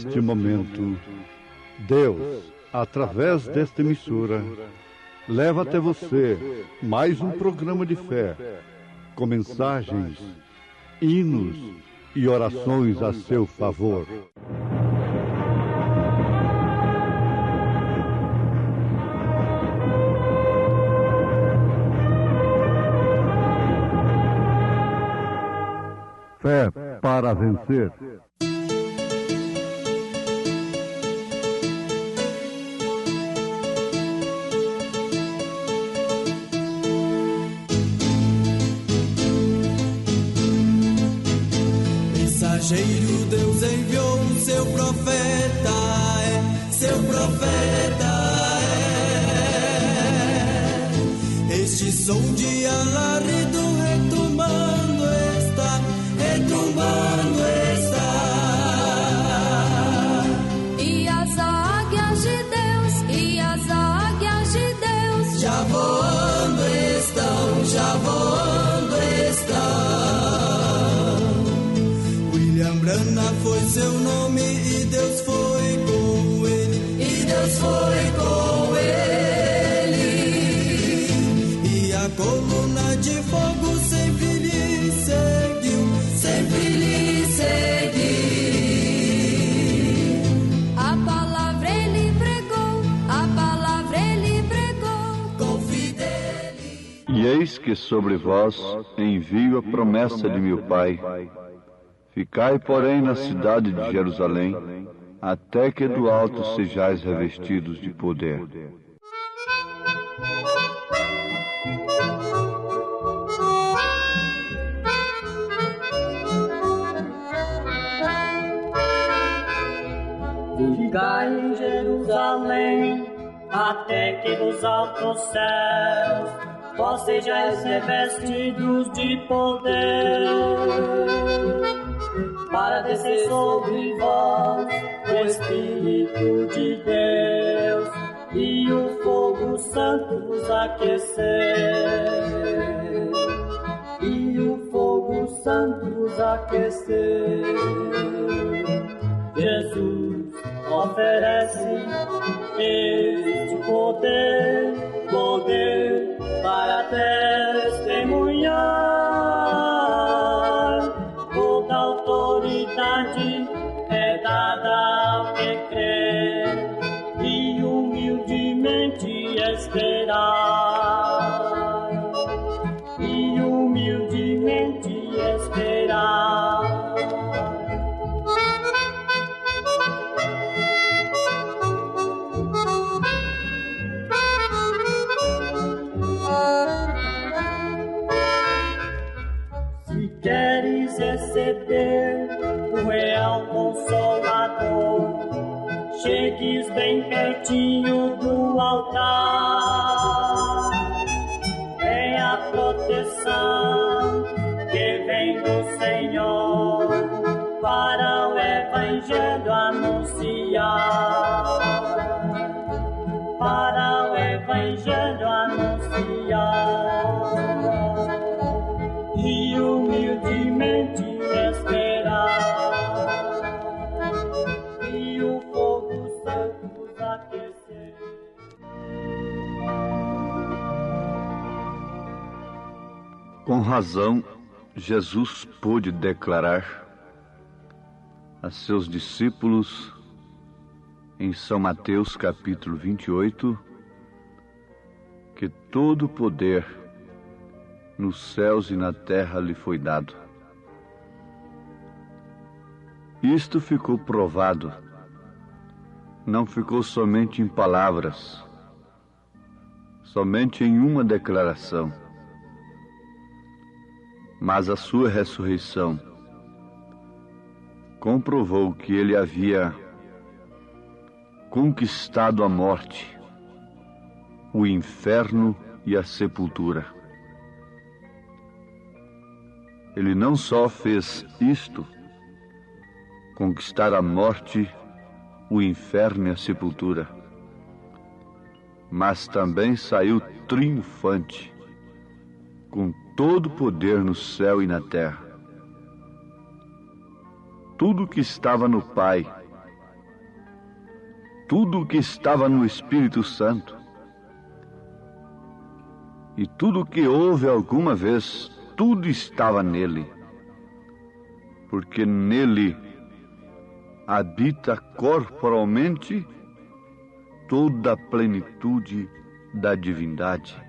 neste momento, Deus, através desta emissora, leva até você mais um programa de fé, com mensagens, hinos e orações a seu favor. Fé para vencer. Mensageiro, Deus enviou o seu profeta, seu profeta Este som de alarido retumbando está, retumbando está. E as águias de Deus, e as águias de Deus já voando estão, já voando estão. William Branham foi seu nome e Deus foi com ele, e Deus foi com ele. E a coluna de fogo sempre lhe seguiu, sempre lhe seguiu. A palavra ele pregou, a palavra ele pregou com fidelidade. E eis que sobre vós envio a promessa de meu Pai. Ficai, porém, na cidade de Jerusalém, até que do alto sejais revestidos de poder. Ficai em Jerusalém, até que dos altos céus vós sejais revestidos de poder, para descer sobre vós o Espírito de Deus e o fogo santo vos aquecer, e o fogo santo vos aquecer. Jesus oferece este poder, poder para testemunhar. Toda autoridade é dada ao que crê e humildemente esperar, e humildemente esperar. Queres receber o real Consolador, chegues bem pertinho do altar. É a proteção que vem do Senhor para o Evangelho anunciar, para o Evangelho anunciar. E humildemente esperar, e o fogo santo vos aquecer. Com razão, Jesus pôde declarar a seus discípulos em São Mateus capítulo 28 que todo o poder nos céus e na terra lhe foi dado. Isto ficou provado, não ficou somente em palavras, somente em uma declaração, mas a sua ressurreição comprovou que ele havia conquistado a morte, o inferno e a sepultura. Ele não só fez isto, conquistar a morte, o inferno e a sepultura, mas também saiu triunfante, com todo o poder no céu e na terra. Tudo que estava no Pai tudo o que estava no Espírito Santo. E tudo o que houve alguma vez, tudo estava nele. Porque nele habita corporalmente toda a plenitude da divindade.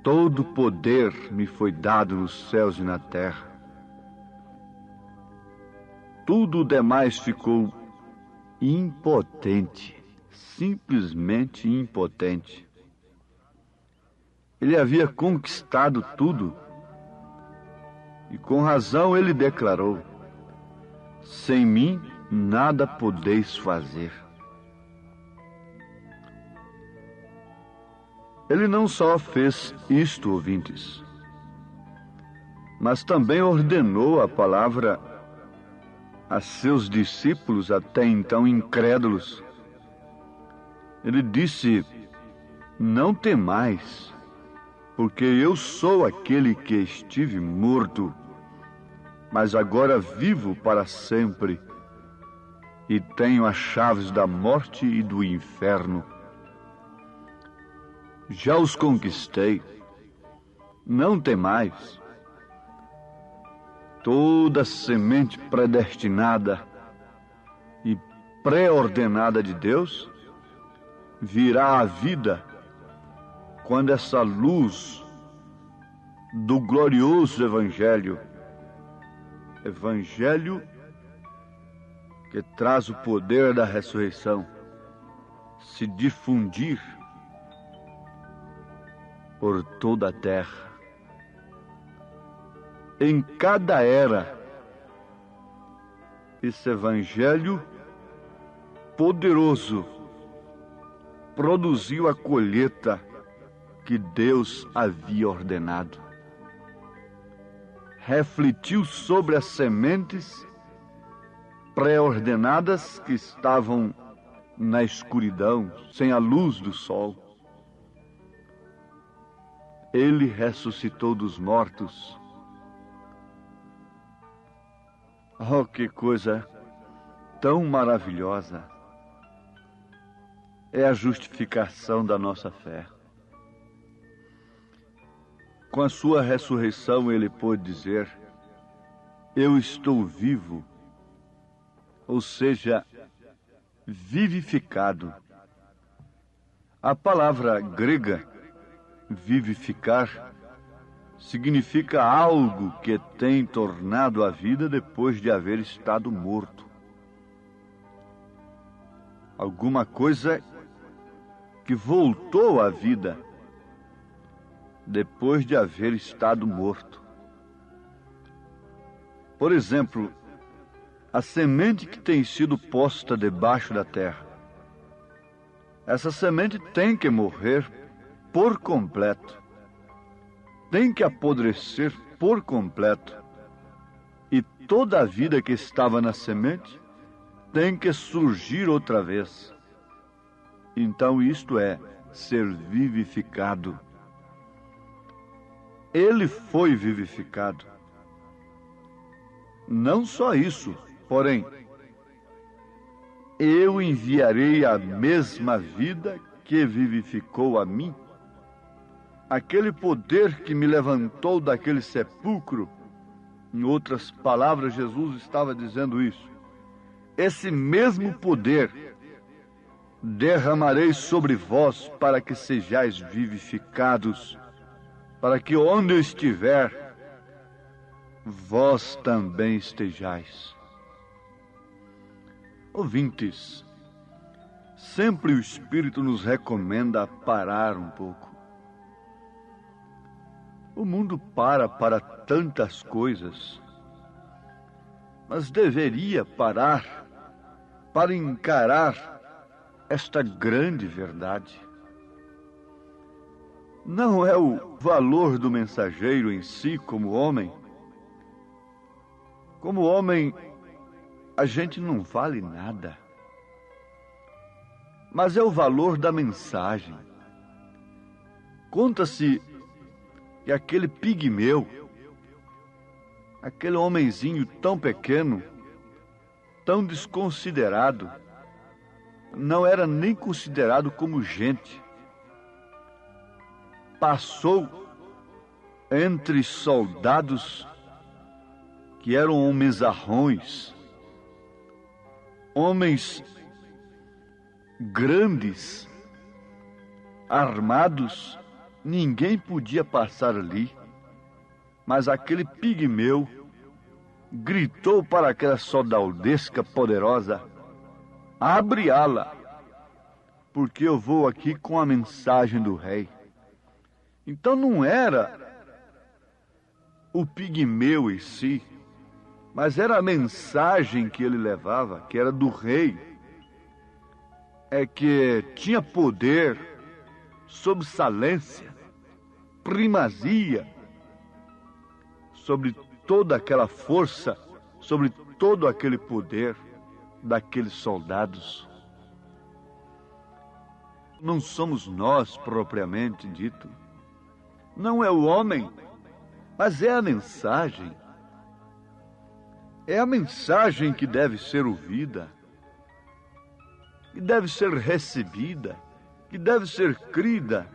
Todo poder me foi dado nos céus e na terra. Tudo o demais ficou impotente, simplesmente impotente. Ele havia conquistado tudo, e com razão ele declarou: sem mim nada podeis fazer. Ele não só fez isto, ouvintes, mas também ordenou a palavra a seus discípulos, até então incrédulos. Ele disse: não temais, porque eu sou aquele que estive morto, mas agora vivo para sempre, e tenho as chaves da morte e do inferno. Já os conquistei, não temais. Toda semente predestinada e pré-ordenada de Deus virá à vida quando essa luz do glorioso Evangelho que traz o poder da ressurreição, se difundir por toda a terra. Em cada era, esse Evangelho poderoso produziu a colheita que Deus havia ordenado. Refletiu sobre as sementes pré-ordenadas que estavam na escuridão, sem a luz do sol. Ele ressuscitou dos mortos. Oh, que coisa tão maravilhosa é a justificação da nossa fé. Com a sua ressurreição, ele pôde dizer: eu estou vivo, ou seja, vivificado. A palavra grega vivificar significa algo que tem tornado a vida depois de haver estado morto. Alguma coisa que voltou à vida depois de haver estado morto. Por exemplo, a semente que tem sido posta debaixo da terra. Essa semente tem que morrer por completo. Tem que apodrecer por completo. E toda a vida que estava na semente tem que surgir outra vez. Então isto é ser vivificado. Ele foi vivificado. Não só isso, porém, eu enviarei a mesma vida que vivificou a mim. Aquele poder que me levantou daquele sepulcro, em outras palavras, Jesus estava dizendo isso. Esse mesmo poder derramarei sobre vós para que sejais vivificados, para que onde eu estiver, vós também estejais. Ouvintes, sempre o Espírito nos recomenda parar um pouco. O mundo para tantas coisas, mas deveria parar para encarar esta grande verdade. Não é o valor do mensageiro em si como homem. Como homem, a gente não vale nada. Mas é o valor da mensagem. Conta-se que aquele pigmeu, aquele homenzinho tão pequeno, tão desconsiderado, não era nem considerado como gente. Passou entre soldados que eram homenzarrões, homens grandes, armados, ninguém podia passar ali. Mas aquele pigmeu gritou para aquela soldadesca poderosa: abre ala, porque eu vou aqui com a mensagem do rei. Então não era o pigmeu em si, mas era a mensagem que ele levava, que era do rei, que tinha poder, sobressalência, primazia sobre toda aquela força, sobre todo aquele poder daqueles soldados. Não somos nós propriamente dito, não é o homem, mas é a mensagem. É a mensagem que deve ser ouvida, que deve ser recebida, que deve ser crida.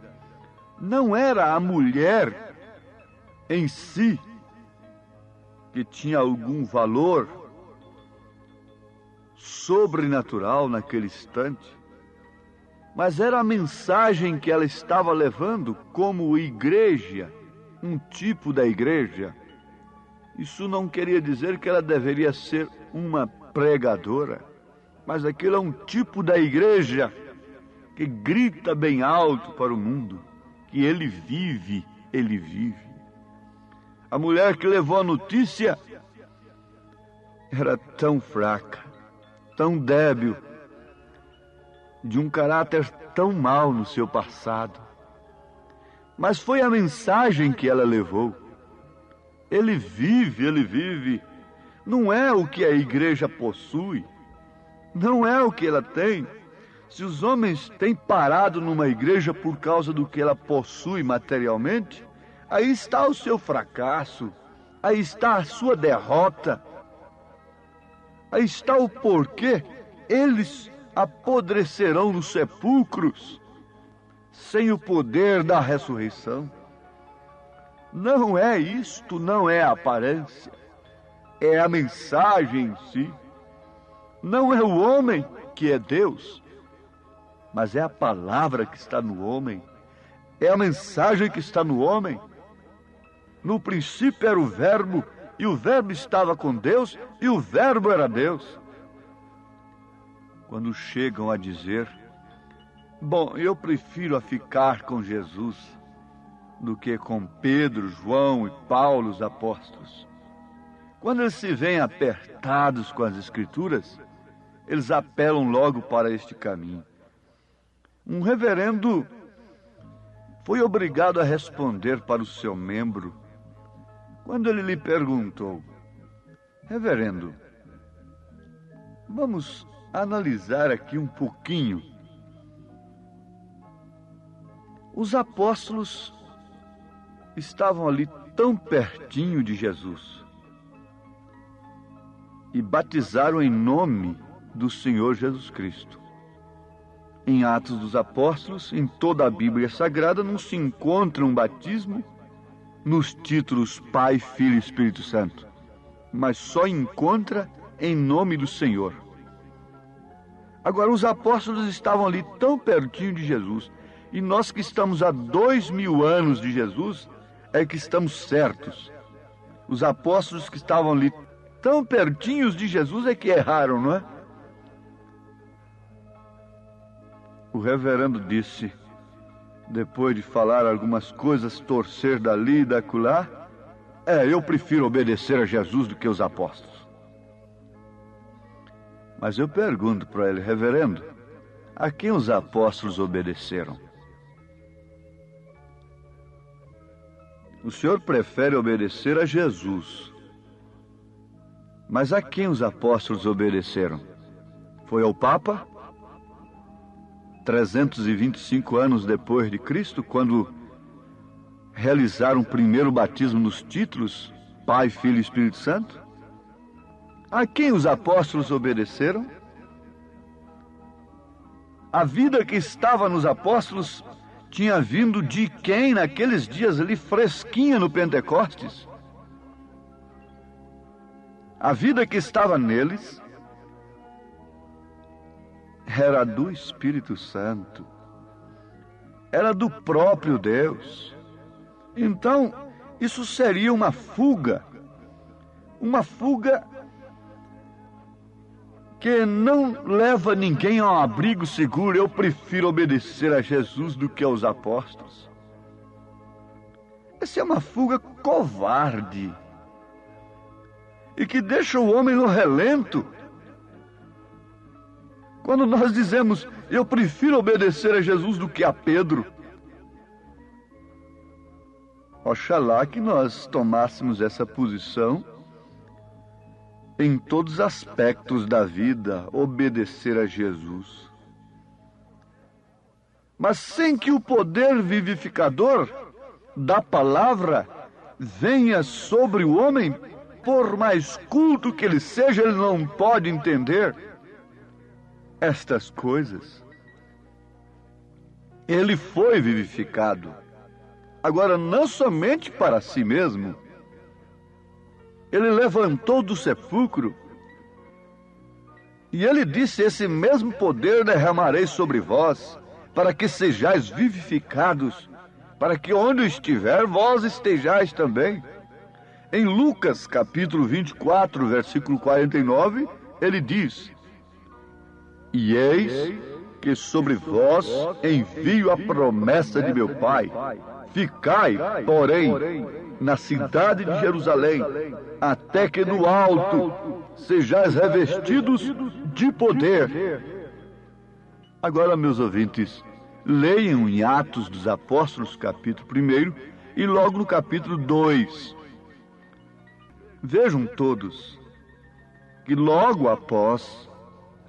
Não era a mulher em si que tinha algum valor sobrenatural naquele instante, mas era a mensagem que ela estava levando como igreja, um tipo da igreja. Isso não queria dizer que ela deveria ser uma pregadora, mas aquilo é um tipo da igreja que grita bem alto para o mundo que ele vive, ele vive. A mulher que levou a notícia era tão fraca, tão débil, de um caráter tão mau no seu passado. Mas foi a mensagem que ela levou. Ele vive, ele vive. Não é o que a igreja possui, não é o que ela tem. Se os homens têm parado numa igreja por causa do que ela possui materialmente, aí está o seu fracasso, aí está a sua derrota, aí está o porquê eles apodrecerão nos sepulcros sem o poder da ressurreição. Não é isto, não é a aparência, é a mensagem em si. Não é o homem que é Deus, mas é a palavra que está no homem, é a mensagem que está no homem. No princípio era o Verbo, e o Verbo estava com Deus, e o Verbo era Deus. Quando chegam a dizer: bom, eu prefiro a ficar com Jesus do que com Pedro, João e Paulo, os apóstolos. Quando eles se veem apertados com as Escrituras, eles apelam logo para este caminho. Um reverendo foi obrigado a responder para o seu membro quando ele lhe perguntou: reverendo, vamos analisar aqui um pouquinho. Os apóstolos estavam ali tão pertinho de Jesus e batizaram em nome do Senhor Jesus Cristo. Em Atos dos Apóstolos, em toda a Bíblia Sagrada, não se encontra um batismo nos títulos Pai, Filho e Espírito Santo, mas só encontra em nome do Senhor. Agora, os apóstolos estavam ali tão pertinho de Jesus, e nós que estamos há 2000 anos de Jesus, é que estamos certos. Os apóstolos que estavam ali tão pertinhos de Jesus é que erraram, não é? O reverendo disse, depois de falar algumas coisas, torcer dali e daculá: eu prefiro obedecer a Jesus do que os apóstolos. Mas eu pergunto para ele: reverendo, a quem os apóstolos obedeceram? O senhor prefere obedecer a Jesus, mas a quem os apóstolos obedeceram? Foi ao Papa? 325 anos depois de Cristo, quando realizaram o primeiro batismo nos títulos Pai, Filho e Espírito Santo? a quem os apóstolos obedeceram? A vida que estava nos apóstolos tinha vindo de quem naqueles dias ali fresquinha no Pentecostes? A vida que estava neles era do Espírito Santo, era do próprio Deus. Então, isso seria uma fuga que não leva ninguém a um abrigo seguro. Eu prefiro obedecer a Jesus do que aos apóstolos. Essa é uma fuga covarde e que deixa o homem no relento. Quando nós dizemos, eu prefiro obedecer a Jesus do que a Pedro, oxalá que nós tomássemos essa posição em todos os aspectos da vida, obedecer a Jesus. Mas sem que o poder vivificador da palavra venha sobre o homem, por mais culto que ele seja, ele não pode entender estas coisas. Ele foi vivificado. Agora, não somente para si mesmo. Ele levantou do sepulcro e ele disse, esse mesmo poder derramarei sobre vós, para que sejais vivificados, para que onde eu estiver, vós estejais também. Em Lucas, capítulo 24, versículo 49, ele diz, e eis que sobre vós envio a promessa de meu Pai. Ficai, porém, na cidade de Jerusalém, até que no alto sejais revestidos de poder. Agora, meus ouvintes, leiam em Atos dos Apóstolos, capítulo 1, e logo no capítulo 2. Vejam todos que logo após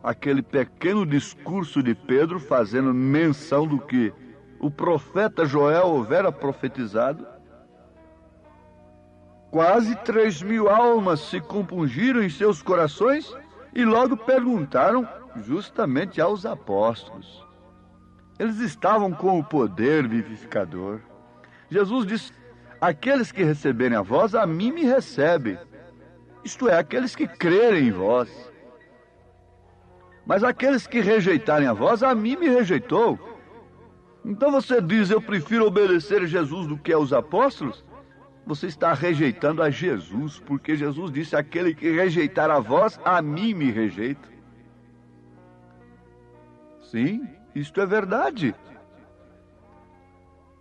aquele pequeno discurso de Pedro, fazendo menção do que o profeta Joel houvera profetizado, quase 3.000 almas se compungiram em seus corações e logo perguntaram justamente aos apóstolos. Eles estavam com o poder vivificador. Jesus disse, aqueles que receberem a vós, a mim me recebem. Isto é, aqueles que crerem em vós. Mas aqueles que rejeitarem a vós, a mim me rejeitou. Então você diz, eu prefiro obedecer a Jesus do que aos apóstolos? Você está rejeitando a Jesus, porque Jesus disse, aquele que rejeitar a vós, a mim me rejeita. Sim, isto é verdade.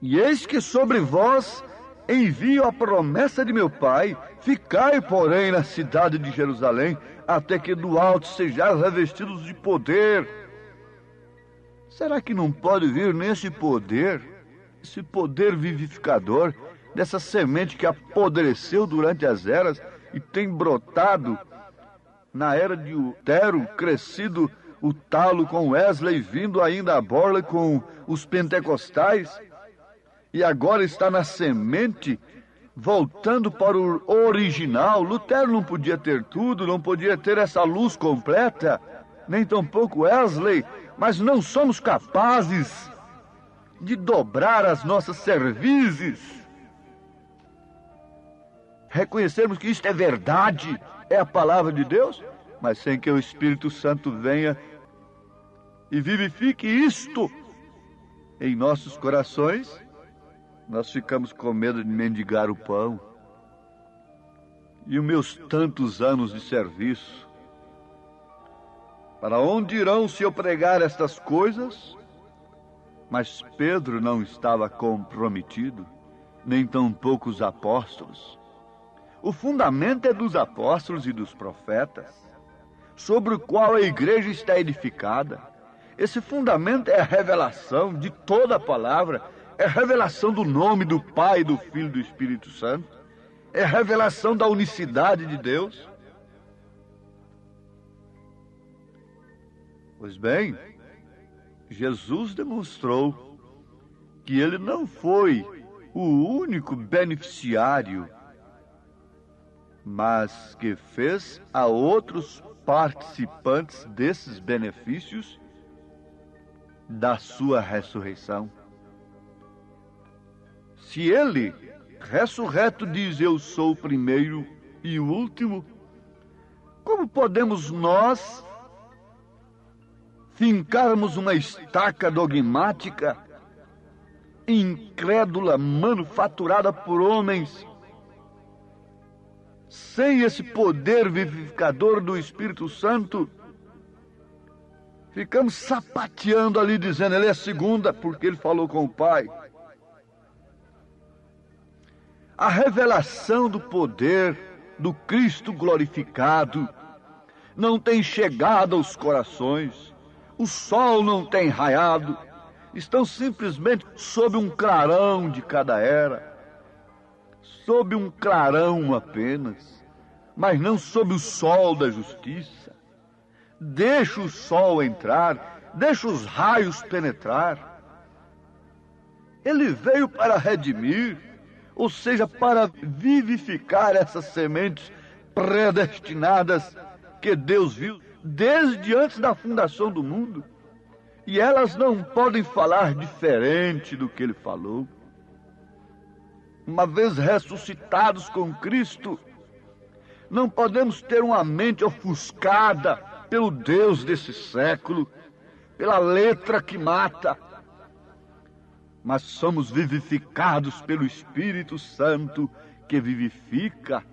E eis que sobre vós envio a promessa de meu Pai, ficai, porém, na cidade de Jerusalém, até que do alto sejais revestidos de poder. Será que não pode vir nesse poder, esse poder vivificador, dessa semente que apodreceu durante as eras e tem brotado na era de Lutero, crescido o talo com Wesley, vindo ainda a borla com os pentecostais, e agora está na semente, voltando para o original. Lutero não podia ter tudo, não podia ter essa luz completa, nem tampouco Wesley, mas não somos capazes de dobrar as nossas cervizes, reconhecermos que isto é verdade, é a palavra de Deus, mas sem que o Espírito Santo venha e vivifique isto em nossos corações, nós ficamos com medo de mendigar o pão. E os meus tantos anos de serviço, para onde irão se eu pregar estas coisas? Mas Pedro não estava comprometido, nem tampouco os apóstolos. O fundamento é dos apóstolos e dos profetas, sobre o qual a igreja está edificada. Esse fundamento é a revelação de toda a palavra, é a revelação do nome do Pai, do Filho e do Espírito Santo, é a revelação da unicidade de Deus. Pois bem, Jesus demonstrou que ele não foi o único beneficiário mas que fez a outros participantes desses benefícios da sua ressurreição. Se ele, ressurreto, diz: eu sou o primeiro e o último, como podemos nós fincarmos uma estaca dogmática, incrédula, manufaturada por homens, sem esse poder vivificador do Espírito Santo? Ficamos sapateando ali, dizendo: ele é segunda, porque ele falou com o Pai. A revelação do poder do Cristo glorificado não tem chegado aos corações. O sol não tem raiado. Estão simplesmente sob um clarão de cada era. Sob um clarão apenas, mas não sob o sol da justiça. Deixa o sol entrar, deixa os raios penetrar. Ele veio para redimir, ou seja, para vivificar essas sementes predestinadas que Deus viu desde antes da fundação do mundo. E elas não podem falar diferente do que ele falou. Uma vez ressuscitados com Cristo, não podemos ter uma mente ofuscada pelo Deus desse século, pela letra que mata, mas somos vivificados pelo Espírito Santo que vivifica,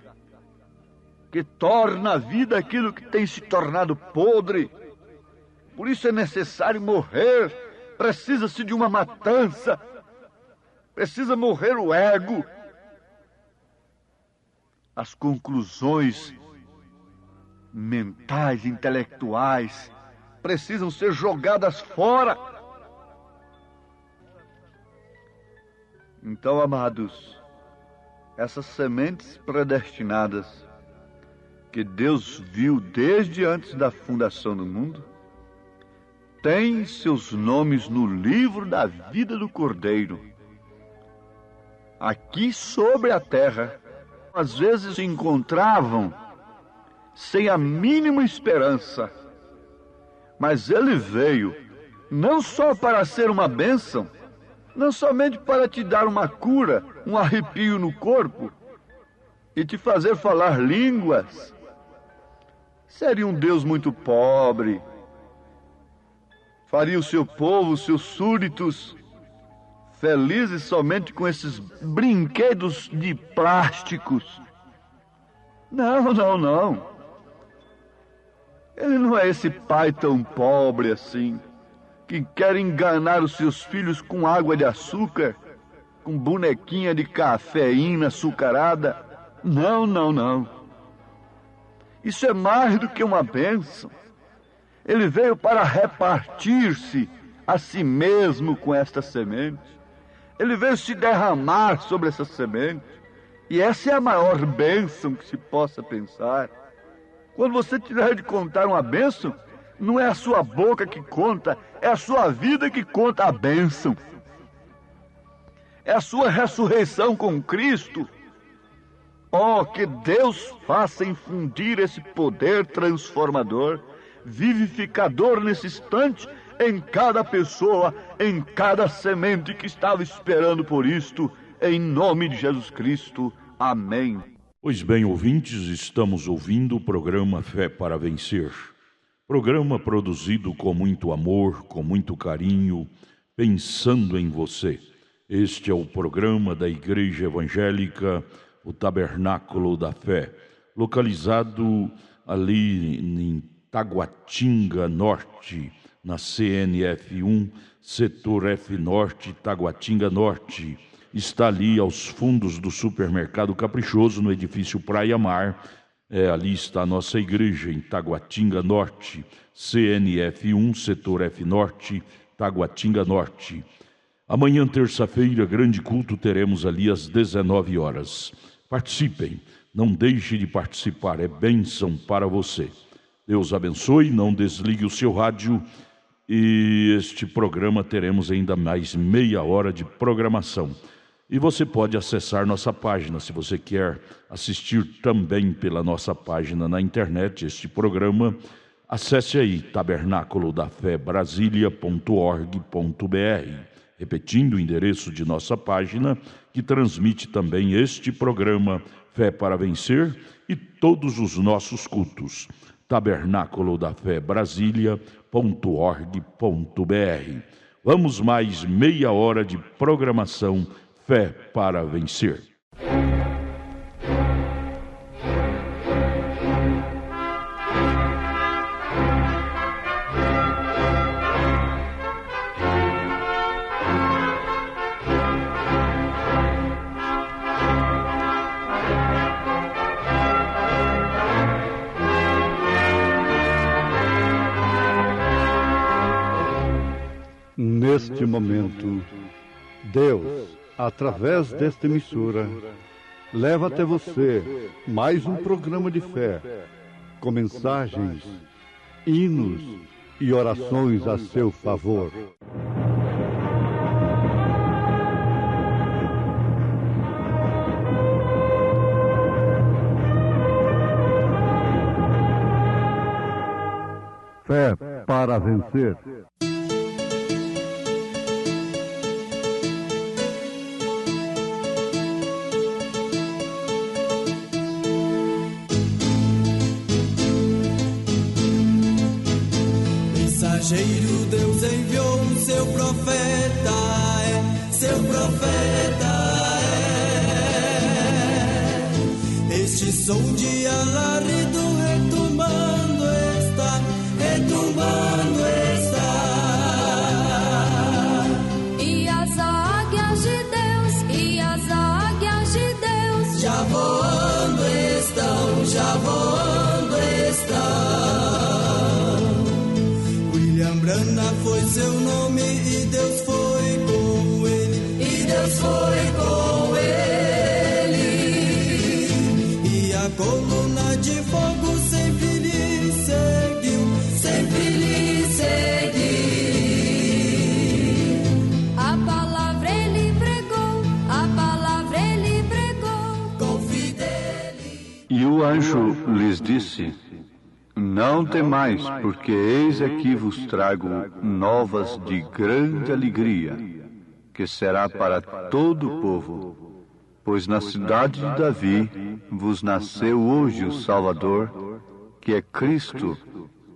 que torna a vida aquilo que tem se tornado podre. Por isso é necessário morrer, precisa-se de uma matança, precisa morrer o ego. As conclusões mentais, intelectuais, precisam ser jogadas fora. Então, amados, essas sementes predestinadas que Deus viu desde antes da fundação do mundo, têm seus nomes no livro da vida do Cordeiro. Aqui sobre a terra, às vezes se encontravam sem a mínima esperança, mas ele veio não só para ser uma bênção, não somente para te dar uma cura, um arrepio no corpo e te fazer falar línguas. Seria um Deus muito pobre, faria o seu povo, os seus súditos, felizes somente com esses brinquedos de plásticos. Não, não, não. Ele não é esse pai tão pobre assim, que quer enganar os seus filhos com água de açúcar, com bonequinha de cafeína açucarada. Não, não, não. Isso é mais do que uma bênção. Ele veio para repartir-se a si mesmo com esta semente. Ele veio se derramar sobre essa semente. E essa é a maior bênção que se possa pensar. Quando você tiver de contar uma bênção, não é a sua boca que conta, é a sua vida que conta a bênção. É a sua ressurreição com Cristo. Oh, que Deus faça infundir esse poder transformador, vivificador nesse instante, em cada pessoa, em cada semente que estava esperando por isto, em nome de Jesus Cristo. Amém. Pois bem, ouvintes, estamos ouvindo o programa Fé para Vencer. Programa produzido com muito amor, com muito carinho, pensando em você. Este é o programa da Igreja Evangélica, o Tabernáculo da Fé, localizado ali em Taguatinga Norte, na CNF 1, setor F Norte, Taguatinga Norte. Está ali aos fundos do Supermercado Caprichoso, no edifício Praia Mar. Ali está a nossa igreja, em Taguatinga Norte, CNF 1, setor F Norte, Taguatinga Norte. Amanhã, terça-feira, grande culto, teremos ali às 19 horas. Participem, não deixe de participar, é bênção para você. Deus abençoe, não desligue o seu rádio e este programa teremos ainda mais meia hora de programação. E você pode acessar nossa página, se você quer assistir também pela nossa página na internet este programa. Acesse aí tabernaculodafebrasilia.org.br, repetindo o endereço de nossa página, que transmite também este programa Fé para Vencer e todos os nossos cultos. tabernaculodafebrasilia.org.br. Vamos mais meia hora de programação Fé para Vencer. Neste momento, Deus, através desta emissora, leva até você mais um programa de fé, com mensagens, hinos e orações a seu favor. Fé para vencer. Mensageiro Deus enviou o seu profeta, seu profeta Este som de alarido retumbando está, retumbando está. E as águias de Deus, e as águias de Deus já voando estão, já voando estão. William Branham foi seu nome e Deus foi com ele, e Deus foi com ele. E a coluna de fogo sempre lhe seguiu, sempre lhe seguiu. A palavra ele pregou, a palavra ele pregou com fidelidade. E o anjo lhes disse: Não temais, porque eis aqui vos trago novas de grande alegria, que será para todo o povo. Pois na cidade de Davi vos nasceu hoje o Salvador, que é Cristo,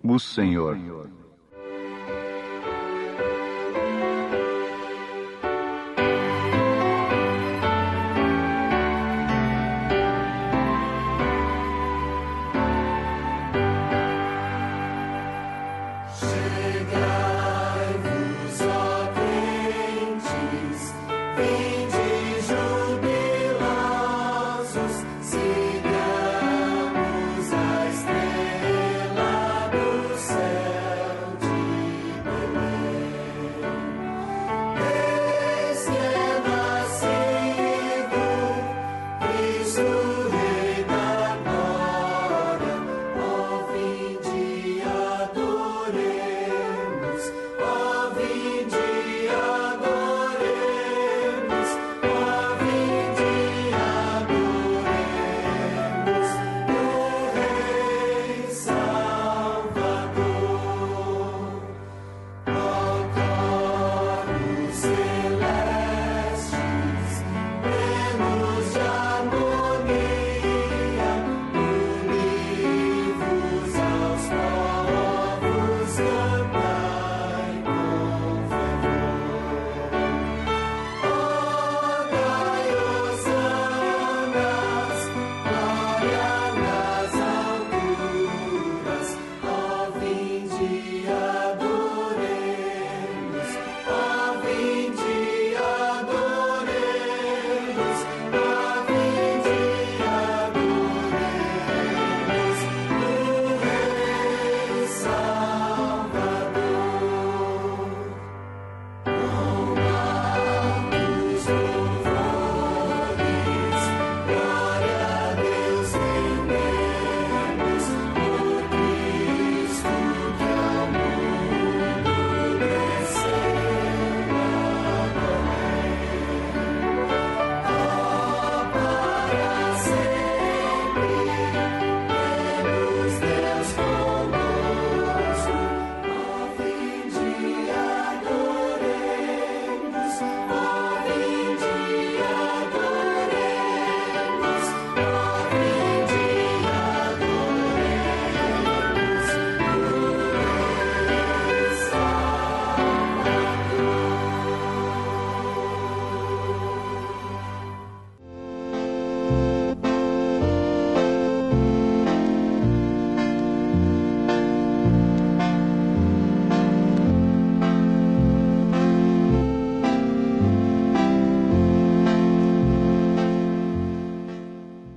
o Senhor.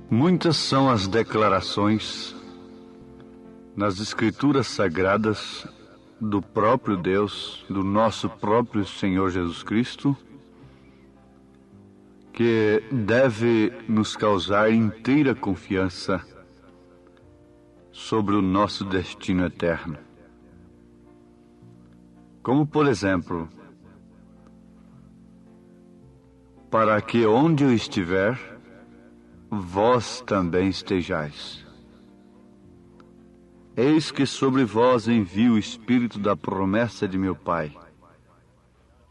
Muitas são as declarações nas Escrituras Sagradas do próprio Deus, do nosso próprio Senhor Jesus Cristo, que deve nos causar inteira confiança sobre o nosso destino eterno. Como, por exemplo, para que onde eu estiver, vós também estejais. Eis que sobre vós envio o Espírito da promessa de meu Pai.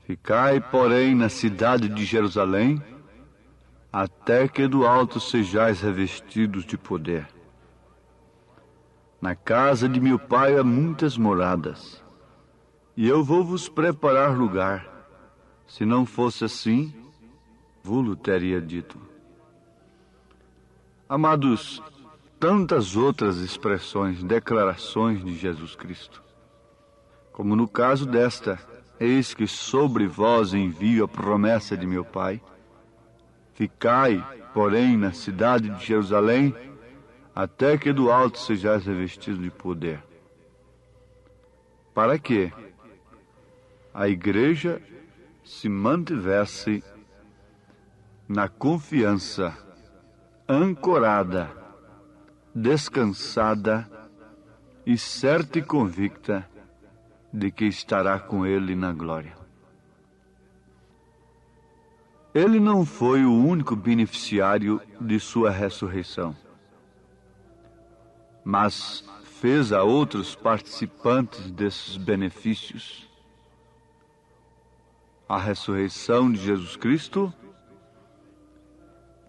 Ficai, porém, na cidade de Jerusalém, até que do alto sejais revestidos de poder. Na casa de meu Pai há muitas moradas, e eu vou vos preparar lugar. Se não fosse assim, vou-lo teria dito. Amados, tantas outras expressões, declarações de Jesus Cristo, como no caso desta, eis que sobre vós envio a promessa de meu Pai. Ficai, porém, na cidade de Jerusalém, até que do alto sejais revestidos de poder. Para que a igreja se mantivesse na confiança, ancorada, descansada e certa e convicta de que estará com Ele na glória. Ele não foi o único beneficiário de sua ressurreição, mas fez a outros participantes desses benefícios. A ressurreição de Jesus Cristo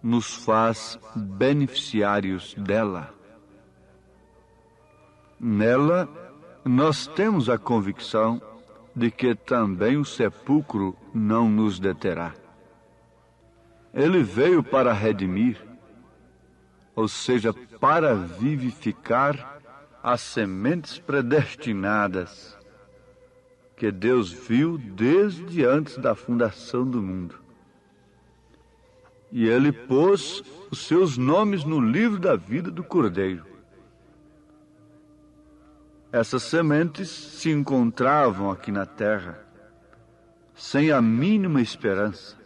nos faz beneficiários dela. Nela, nós temos a convicção de que também o sepulcro não nos deterá. Ele veio para redimir, ou seja, para vivificar as sementes predestinadas que Deus viu desde antes da fundação do mundo. E Ele pôs os seus nomes no livro da vida do Cordeiro. Essas sementes se encontravam aqui na terra, sem a mínima esperança.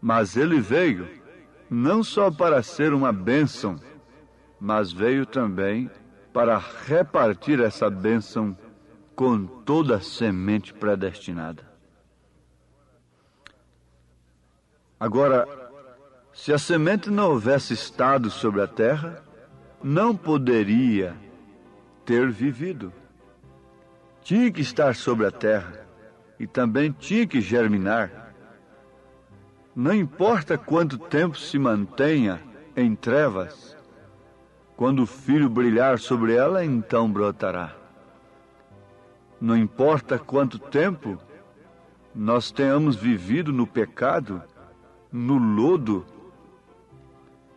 Mas Ele veio, não só para ser uma bênção, mas veio também para repartir essa bênção com toda a semente predestinada. Agora, se a semente não houvesse estado sobre a terra, não poderia ter vivido. Tinha que estar sobre a terra e também tinha que germinar. Não importa quanto tempo se mantenha em trevas, quando o filho brilhar sobre ela, então brotará. Não importa quanto tempo nós tenhamos vivido no pecado, no lodo,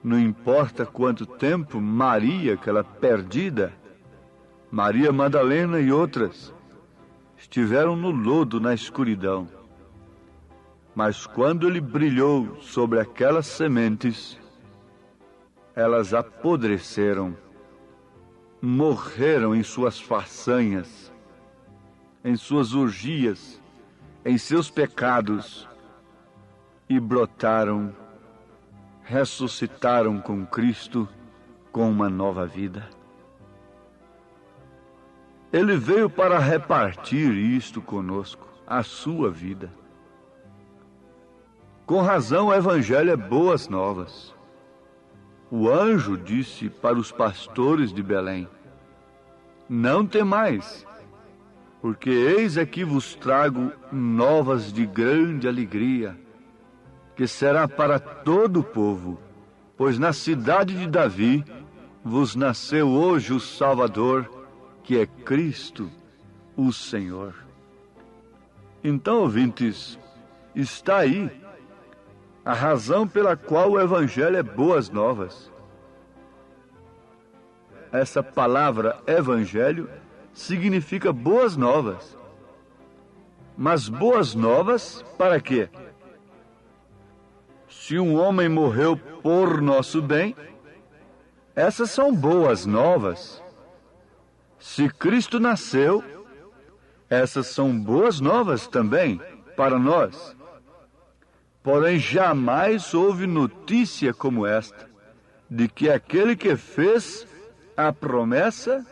não importa quanto tempo Maria, aquela perdida, Maria Madalena e outras, estiveram no lodo, na escuridão. Mas quando ele brilhou sobre aquelas sementes, elas apodreceram, morreram em suas façanhas, em suas orgias, em seus pecados, e brotaram, ressuscitaram com Cristo, com uma nova vida. Ele veio para repartir isto conosco, a sua vida. Com razão, o Evangelho é boas novas. O anjo disse para os pastores de Belém: não temais, porque eis aqui vos trago novas de grande alegria, que será para todo o povo, pois na cidade de Davi vos nasceu hoje o Salvador, que é Cristo, o Senhor. Então, ouvintes, está aí a razão pela qual o Evangelho é boas novas. Essa palavra Evangelho significa boas novas. Mas boas novas para quê? Se um homem morreu por nosso bem, essas são boas novas. Se Cristo nasceu, essas são boas novas também para nós. Porém, jamais houve notícia como esta, de que aquele que fez a promessa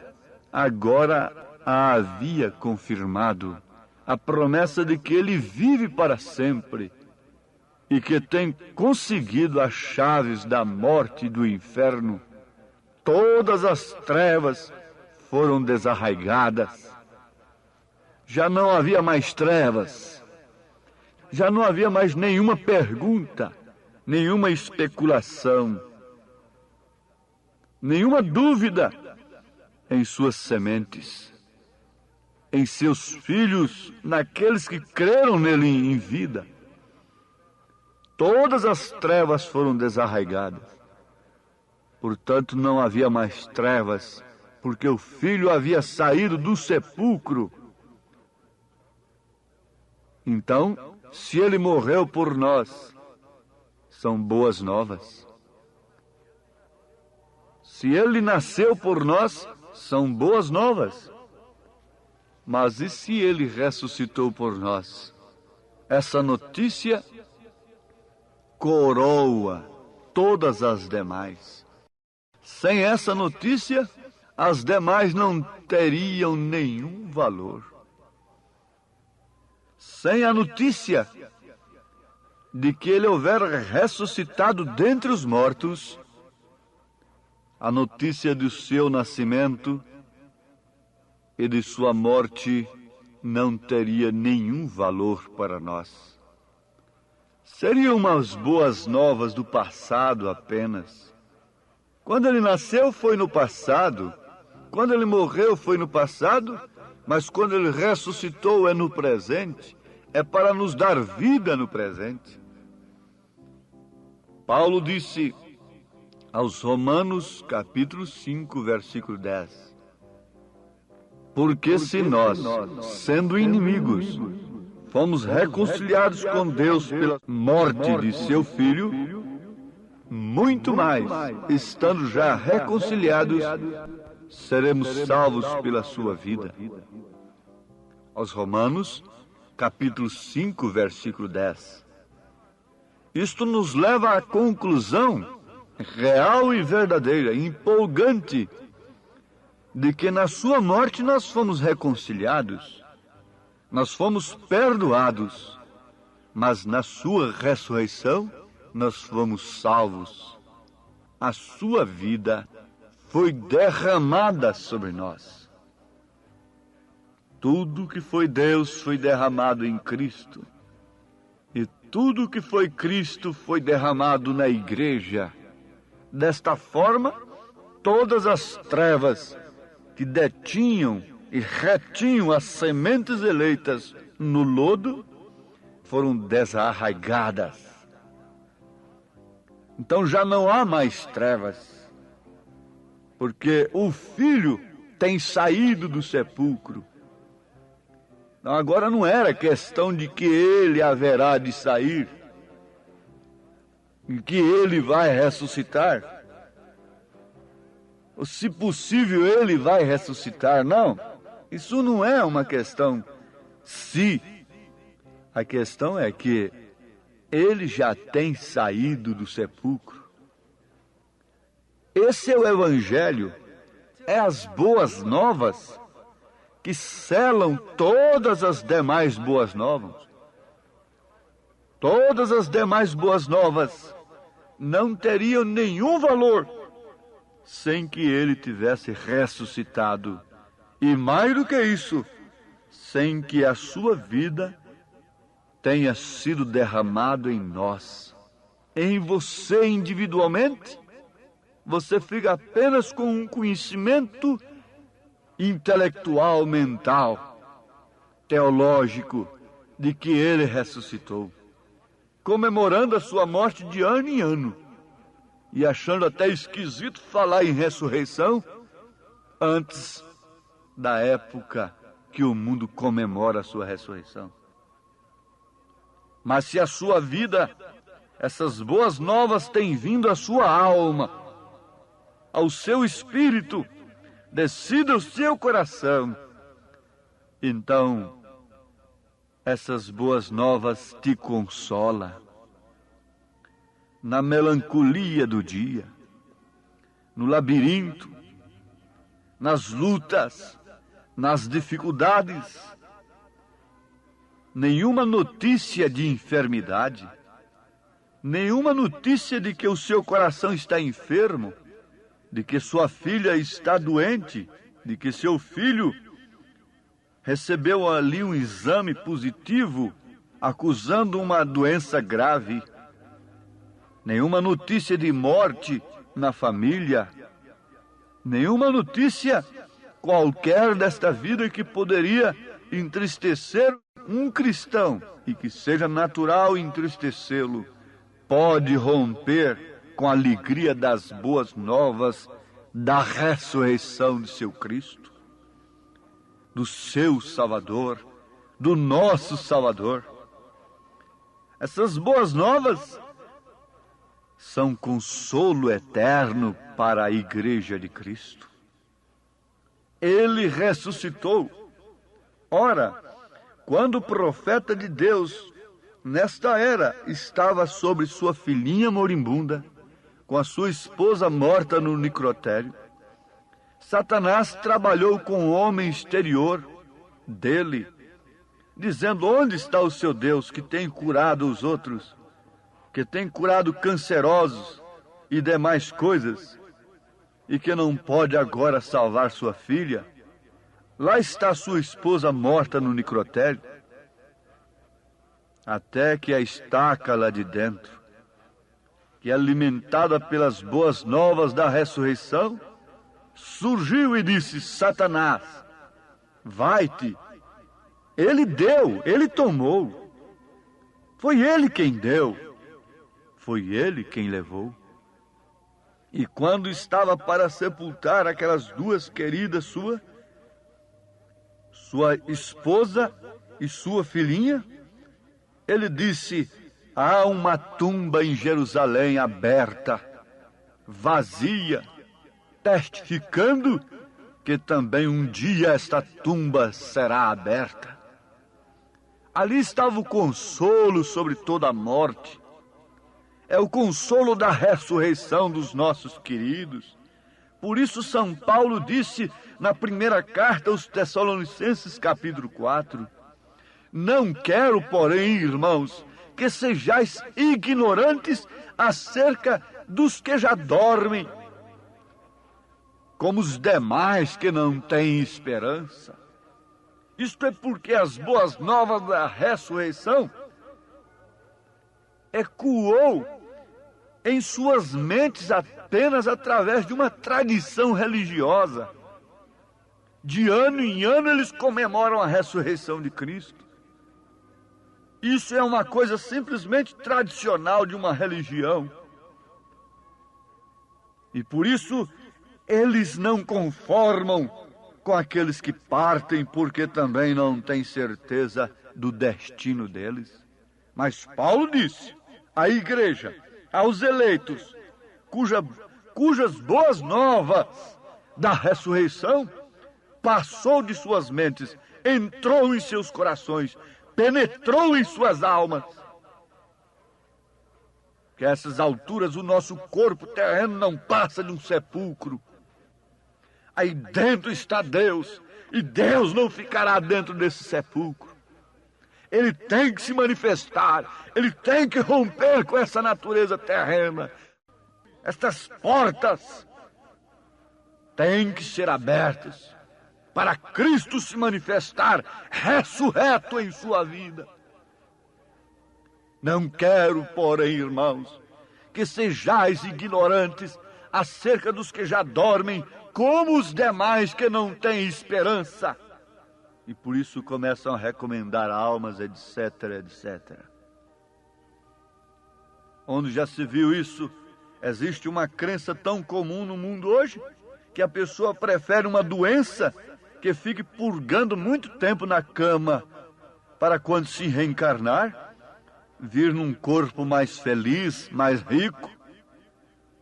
agora a havia confirmado. A promessa de que ele vive para sempre e que tem conseguido as chaves da morte e do inferno. Todas as trevas foram desarraigadas. Já não havia mais trevas. Já não havia mais nenhuma pergunta, nenhuma especulação, nenhuma dúvida em suas sementes, em seus filhos, naqueles que creram nele em vida. Todas as trevas foram desarraigadas. Portanto, não havia mais trevas, porque o Filho havia saído do sepulcro. Então, se ele morreu por nós, são boas novas. Se ele nasceu por nós, são boas novas. Mas e se ele ressuscitou por nós? Essa notícia coroa todas as demais. Sem essa notícia, as demais não teriam nenhum valor. Sem a notícia de que ele houver ressuscitado dentre os mortos, a notícia do seu nascimento e de sua morte não teria nenhum valor para nós. Seriam umas boas novas do passado apenas. Quando ele nasceu foi no passado, quando ele morreu foi no passado, mas quando ele ressuscitou é no presente, é para nos dar vida no presente. Paulo disse aos Romanos, capítulo 5, versículo 10. Porque se nós, sendo inimigos, fomos reconciliados com Deus pela morte de seu Filho, muito mais, estando já reconciliados, seremos salvos pela sua vida. Aos Romanos, capítulo 5, versículo 10. Isto nos leva à conclusão real e verdadeira, empolgante, de que na sua morte nós fomos reconciliados, nós fomos perdoados, mas na sua ressurreição nós fomos salvos. A sua vida foi derramada sobre nós. Tudo que foi Deus foi derramado em Cristo. E tudo que foi Cristo foi derramado na igreja. Desta forma, todas as trevas que detinham e retinham as sementes eleitas no lodo foram desarraigadas. Então já não há mais trevas, porque o Filho tem saído do sepulcro. Então agora não era questão de que ele haverá de sair, e que ele vai ressuscitar, ou se possível ele vai ressuscitar. Não, isso não é uma questão se. A questão é que ele já tem saído do sepulcro. Esse é o Evangelho, é as boas novas que selam todas as demais boas novas. Todas as demais boas novas não teriam nenhum valor sem que ele tivesse ressuscitado. E mais do que isso, sem que a sua vida tenha sido derramado em nós. Em você individualmente, você fica apenas com um conhecimento intelectual, mental, teológico, de que ele ressuscitou, comemorando a sua morte de ano em ano, e achando até esquisito falar em ressurreição antes da época que o mundo comemora a sua ressurreição. Mas se a sua vida Essas boas novas têm vindo à sua alma, ao seu espírito, descido ao seu coração. Então, essas boas novas te consolam na melancolia do dia, no labirinto, nas lutas, nas dificuldades. Nenhuma notícia de enfermidade, nenhuma notícia de que o seu coração está enfermo, de que sua filha está doente, de que seu filho recebeu ali um exame positivo acusando uma doença grave. Nenhuma notícia de morte na família, nenhuma notícia qualquer desta vida que poderia entristecer um cristão, e que seja natural entristecê-lo, pode romper com a alegria das boas novas da ressurreição de seu Cristo, do seu Salvador, do nosso Salvador. Essas boas novas são consolo eterno para a Igreja de Cristo. Ele ressuscitou. Ora, quando o profeta de Deus, nesta era, estava sobre sua filhinha moribunda, com a sua esposa morta no necrotério, Satanás trabalhou com o homem exterior dele, dizendo: onde está o seu Deus que tem curado os outros, que tem curado cancerosos e demais coisas, e que não pode agora salvar sua filha? Lá está sua esposa morta no necrotério. Até que a estaca lá de dentro, que alimentada pelas boas novas da ressurreição, surgiu e disse: Satanás, vai-te. Ele deu, ele tomou. Foi ele quem deu, foi ele quem levou. E quando estava para sepultar aquelas duas queridas sua esposa e sua filhinha, ele disse: há uma tumba em Jerusalém aberta, vazia, testificando que também um dia esta tumba será aberta. Ali estava o consolo sobre toda a morte. É o consolo da ressurreição dos nossos queridos. Por isso São Paulo disse na primeira carta aos Tessalonicenses, capítulo 4, não quero, porém, irmãos, que sejais ignorantes acerca dos que já dormem, como os demais que não têm esperança. Isto é porque as boas novas da ressurreição ecoou em suas mentes apenas através de uma tradição religiosa. De ano em ano eles comemoram a ressurreição de Cristo. Isso é uma coisa simplesmente tradicional de uma religião. E por isso eles não conformam com aqueles que partem, porque também não têm certeza do destino deles. Mas Paulo disse à igreja, aos eleitos, cujas boas novas da ressurreição passou de suas mentes, entrou em seus corações, penetrou em suas almas, que a essas alturas o nosso corpo terreno não passa de um sepulcro. Aí dentro está Deus, e Deus não ficará dentro desse sepulcro. Ele tem que se manifestar, ele tem que romper com essa natureza terrena. Estas portas têm que ser abertas para Cristo se manifestar ressurreto em sua vida. Não quero, porém, irmãos, que sejais ignorantes acerca dos que já dormem, como os demais que não têm esperança. E por isso começam a recomendar almas, etc, etc. Onde já se viu isso, existe uma crença tão comum no mundo hoje, que a pessoa prefere uma doença que fique purgando muito tempo na cama, para quando se reencarnar, vir num corpo mais feliz, mais rico,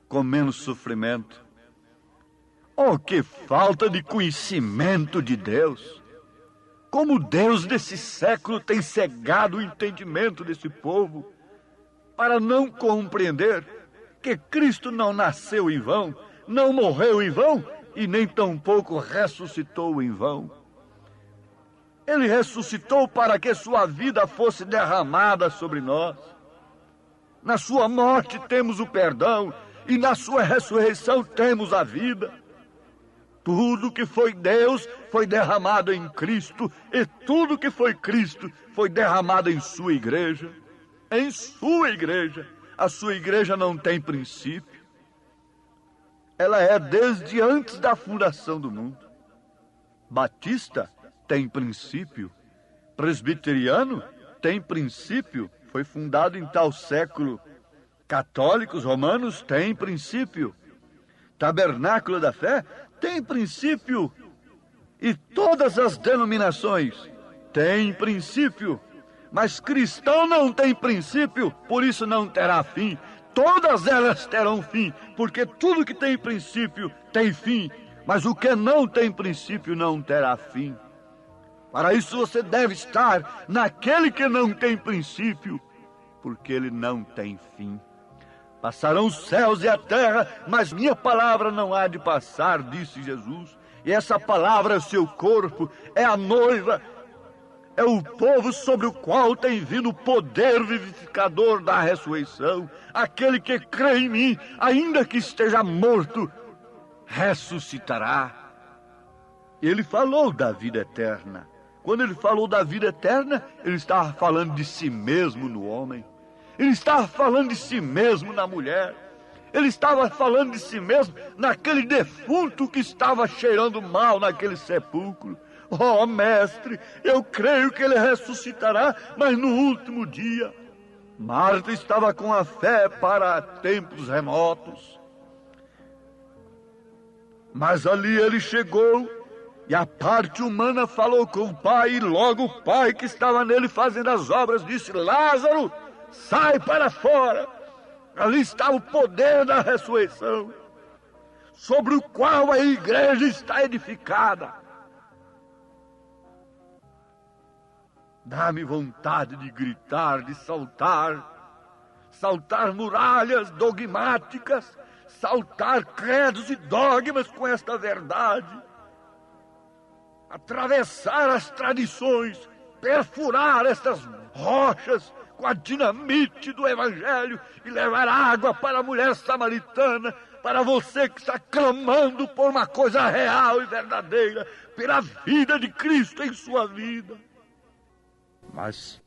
com menos sofrimento. Oh, que falta de conhecimento de Deus! Como Deus desse século tem cegado o entendimento desse povo para não compreender que Cristo não nasceu em vão, não morreu em vão e nem tampouco ressuscitou em vão. Ele ressuscitou para que sua vida fosse derramada sobre nós. Na sua morte temos o perdão e na sua ressurreição temos a vida. Tudo que foi Deus foi derramado em Cristo, e tudo que foi Cristo foi derramado em sua igreja. Em sua igreja. A sua igreja não tem princípio. Ela é desde antes da fundação do mundo. Batista tem princípio. Presbiteriano tem princípio. Foi fundado em tal século. Católicos romanos têm princípio. Tabernáculo da Fé tem princípio. E todas as denominações têm princípio. Mas cristão não tem princípio, por isso não terá fim. Todas elas terão fim, porque tudo que tem princípio tem fim. Mas o que não tem princípio não terá fim. Para isso você deve estar naquele que não tem princípio, porque ele não tem fim. Passarão os céus e a terra, mas minha palavra não há de passar, disse Jesus. E essa palavra é o seu corpo, é a noiva, é o povo sobre o qual tem vindo o poder vivificador da ressurreição. Aquele que crê em mim, ainda que esteja morto, ressuscitará. Ele falou da vida eterna. Quando ele falou da vida eterna, ele estava falando de si mesmo no homem. Ele estava falando de si mesmo na mulher. Ele estava falando de si mesmo naquele defunto que estava cheirando mal naquele sepulcro. Oh, mestre, eu creio que ele ressuscitará, mas no último dia. Marta estava com a fé para tempos remotos. Mas ali ele chegou e a parte humana falou com o Pai, e logo o Pai que estava nele fazendo as obras disse: Lázaro, sai para fora. Ali estava o poder da ressurreição, sobre o qual a igreja está edificada. Dá-me vontade de gritar, de saltar muralhas dogmáticas, saltar credos e dogmas com esta verdade, atravessar as tradições, perfurar estas rochas com a dinamite do Evangelho e levar água para a mulher samaritana, para você que está clamando por uma coisa real e verdadeira, pela vida de Cristo em sua vida. Mas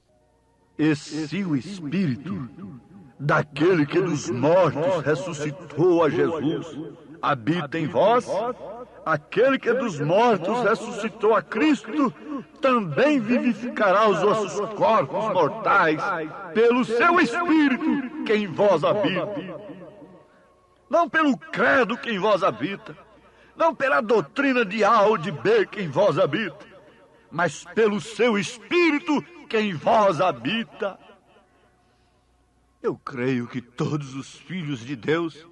se o Espírito daquele que dos mortos ressuscitou a Jesus habita em vós, aquele que dos mortos ressuscitou a Cristo também vivificará os vossos corpos mortais pelo seu Espírito que em vós habita. Não pelo credo que em vós habita, não pela doutrina de A ou de B que em vós habita, mas pelo seu Espírito que em vós habita. Eu creio que todos os filhos de Deus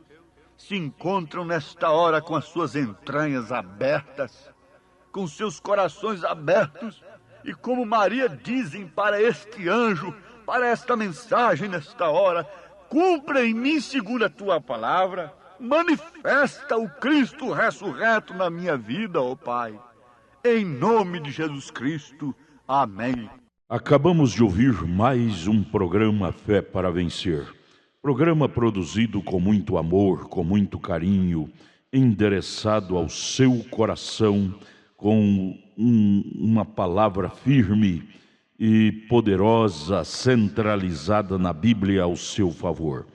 se encontram nesta hora com as suas entranhas abertas, com seus corações abertos, e como Maria dizem para este anjo, para esta mensagem nesta hora: cumpra em mim segundo a tua palavra, manifesta o Cristo ressurreto na minha vida, ó Pai. Em nome de Jesus Cristo, amém. Acabamos de ouvir mais um programa Fé para Vencer. Programa produzido com muito amor, com muito carinho, endereçado ao seu coração, com uma palavra firme e poderosa, centralizada na Bíblia ao seu favor.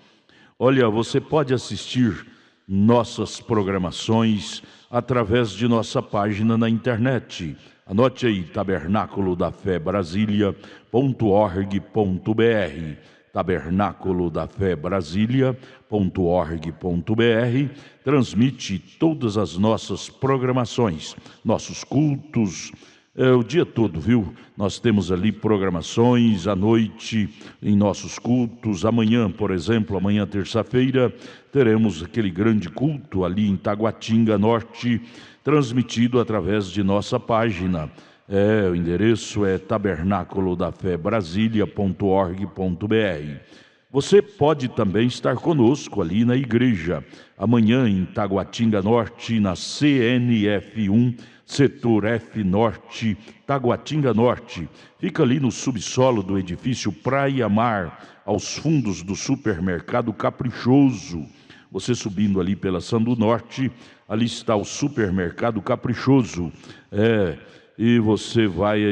Olha, você pode assistir nossas programações através de nossa página na internet. Anote aí, tabernaculodafebrasilia.org.br, tabernaculodafebrasilia.org.br, transmite todas as nossas programações, nossos cultos, o dia todo, viu? Nós temos ali programações à noite em nossos cultos. Amanhã, por exemplo, amanhã terça-feira, teremos aquele grande culto ali em Taguatinga Norte, transmitido através de nossa página. O endereço é tabernaculodafebrasilia.org.br. Você pode também estar conosco ali na igreja, amanhã em Taguatinga Norte, na CNF1, Setor F Norte, Taguatinga Norte. Fica ali no subsolo do edifício Praia Mar, aos fundos do supermercado Caprichoso. Você subindo ali pela Sandu Norte, ali está o supermercado Caprichoso. E você vai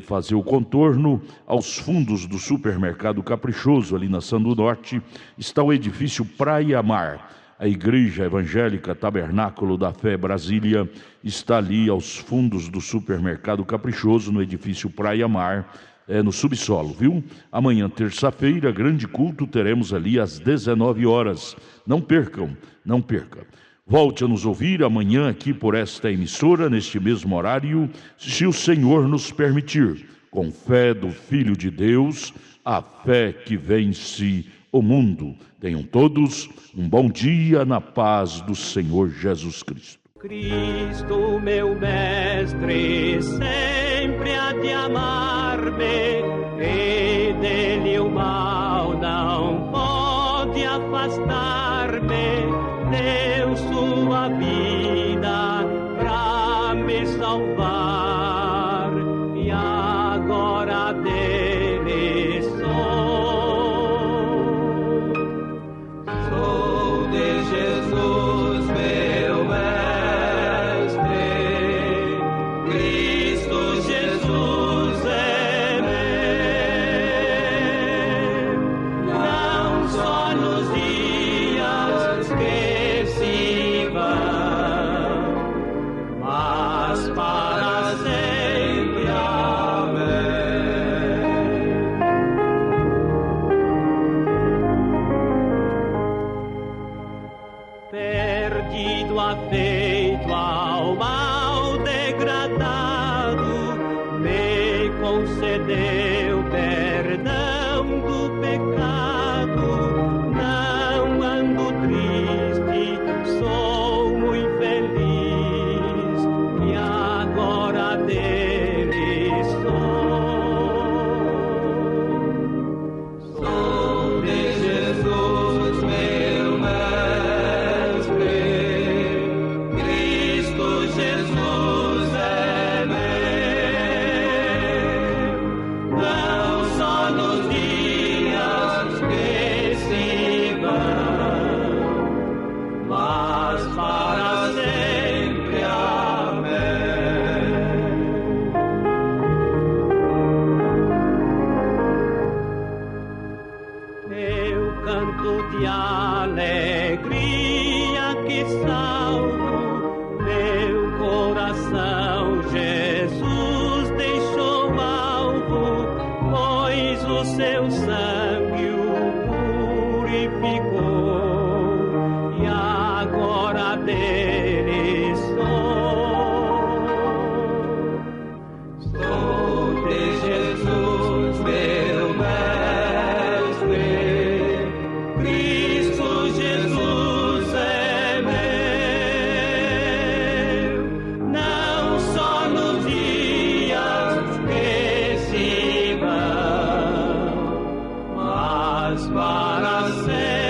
fazer o contorno aos fundos do supermercado Caprichoso, ali na Sandu Norte, está o edifício Praia Mar. A Igreja Evangélica Tabernáculo da Fé Brasília está ali aos fundos do supermercado Caprichoso, no edifício Praia Mar, no subsolo, viu? Amanhã, terça-feira, grande culto, teremos ali às 19 horas. Não percam, não percam. Volte a nos ouvir amanhã aqui por esta emissora, neste mesmo horário, se o Senhor nos permitir, com fé do Filho de Deus, a fé que vence o mundo. Tenham todos um bom dia na paz do Senhor Jesus Cristo. Cristo, meu mestre, sempre há de amar-me, e dele o mal não pode afastar-me. Deu sua vida pra me salvar, e agora dele sou de Jesus, meu mestre. Cristo Jesus é meu, não só nos dias que se vão, mas para sempre. Amém. Perdido, afeito ao mal degradado, me concedeu perdão do pecado. Não ando triste, sou muito feliz, e agora dele sou de Jesus, meu mestre. Cristo Jesus é meu, não só nos dias que se vão, mas para sempre. Amém. Eu canto de alegria que salvo meu coração. Jesus deixou alvo, pois o seu sangue o purificou, e agora dele sou de Jesus, meu mestre. Cristo Jesus é meu, não só nos dias que se vão, mas para sempre.